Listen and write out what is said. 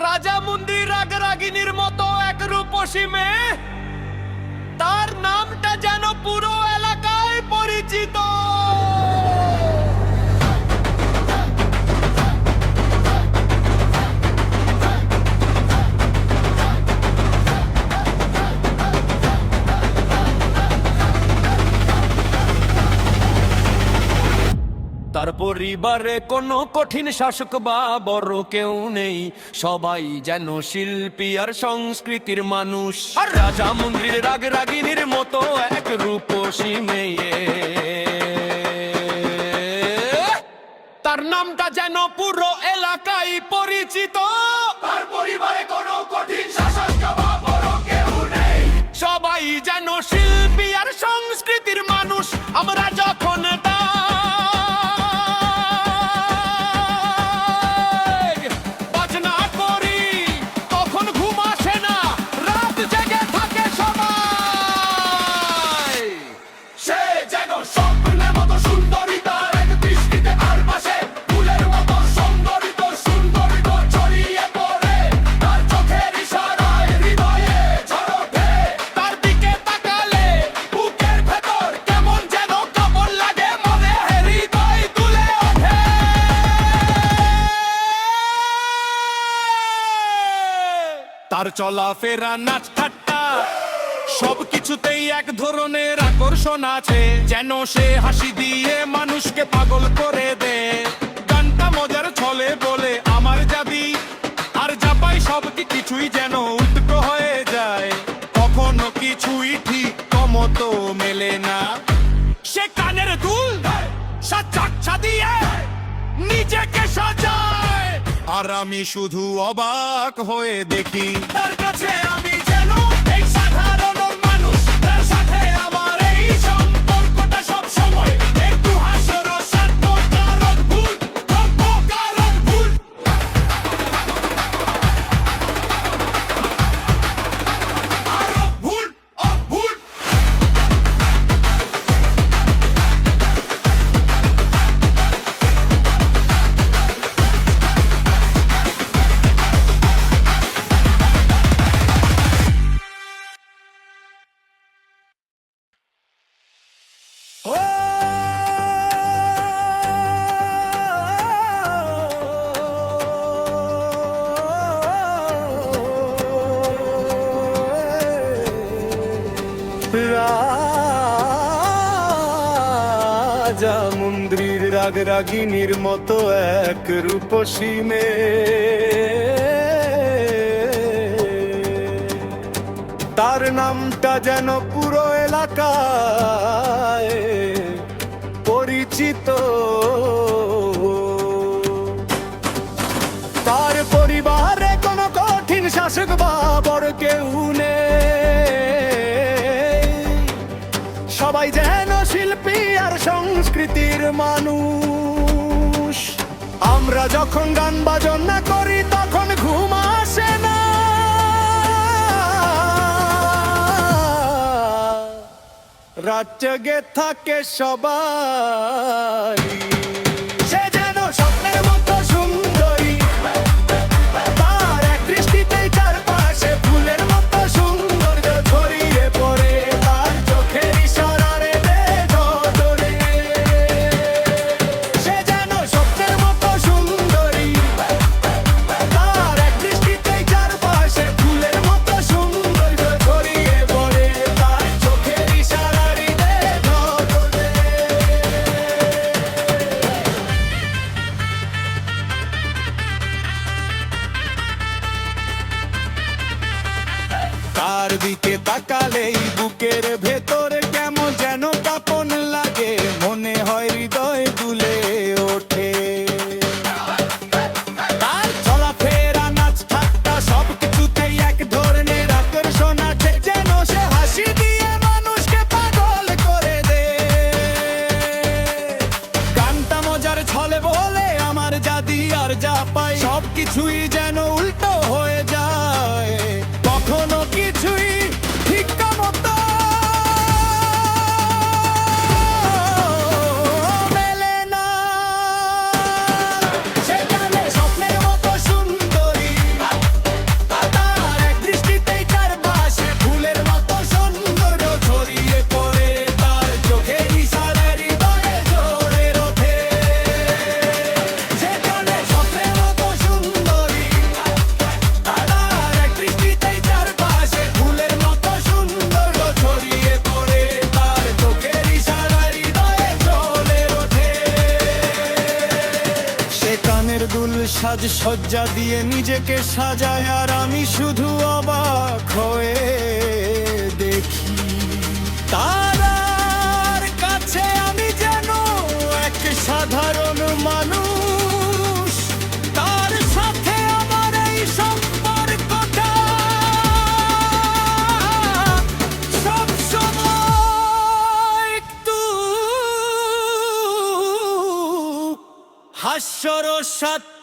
রাজা মন্ত্রী রাগরাগিনীর মতো এক রূপসী মেয়ে, তার নামটা যেন পুরো এলাকায় পরিচিত। তার পরিবারে কোনো কঠিন শাসক বা বড় কেউ নেই, সবাই যেন শিল্পী আর সংস্কৃতির মানুষ। আর রাজা মন্ত্রীর রাগরাগিনীর মতো এক রূপসী মেয়ে, তার নামটা যেন পুরো এলাকায় পরিচিত। তার পরিবারে কোনো কঠিন শাসক বা বড় কেউ নেই, সবাই যেন শিল্পী আর সংস্কৃতির মানুষ। আমরা যখন তার চলাফেরা, নাচ ঠাট্টা সবকিছুতেই এক ধরনের আকর্ষণ আছে, যেন সে হাসি দিয়ে মানুষকে পাগল করে দেয়। গানটা মজার ছলে বলে আমার যাবি, আর যাপাই সব কিছুই যেন উল্টো হয়ে যায়। কখনো কিছুই ঠিক মতো মেলে না। সে কানের দুল চাকছা দিয়ে নিজেকে সাজায়, আর আমি শুধু অবাক হয়ে দেখি। তার কাছে আমি যেন এক সাধারণ মানুষ, তার সাথে আমার এই সম্পর্কটা সব সময় একটু হাস্যরসাত্মক, কারণ ভুল, কারণ ভুল। আরো ভুল, ভুল। রাজা মন্ত্রীর রাগরাগিনীর মতো এক রূপসী মেয়ে, তার নামটা যেন পুরো এলাকায় পরিচিত। তার পরিবারে কোনো কঠিন শাসক বা বড় কেউ নেই, সবাই যেন শিল্পী আর সংস্কৃতির মানুষ। আমরা যখন গান বাজনা করি তখন ঘুম আসে না, রাত জেগে থাকে সবাই। সে যেন স্বপ্নের মতো সুন্দরী, তার এক দৃষ্টিতেই চারপাশে ফুলের মতো সৌন্দর্য ছড়িয়ে পড়ে, তার চোখের ইশারারে ধরে। সে যেন স্বপ্নের মতো সুন্দরী, তার এক দৃষ্টিতেই চারপাশে ফুলের মতো সৌন্দর্য ছড়িয়ে পড়ে, তার চোখের ইশারারে ধরে। তার দিকে তাকালেই বুকের ভেতরে কেমন যেন কাঁপন লাগে, মনে হয় হৃদয় দুলে ওঠে। তার চলাফেরা, নাচ ঠাট্টা সবকিছুতেই এক ধরনের আকর্ষণ আছে, যেন সে হাসি দিয়ে মানুষকে পাগল করে দেয়। গানটা মজার ছলে বলে আমার জাদি, আর যা পাই সবকিছুই যেন উল্টো হয়ে যায়। কখনো কিছুই ঠিক মতো মেলে না। সে যেন স্বপ্নের মতো সুন্দরী, সজ্জা দিয়ে নিজেকে সাজায় আর আমি শুধু অবাক হয়ে দেখি। তার কাছে আমি যেন এক সাধারণ মানুষ, তার সাথে আমার এই সম্পর্কটা সবসময় একটু হাস্যরসাত্মক।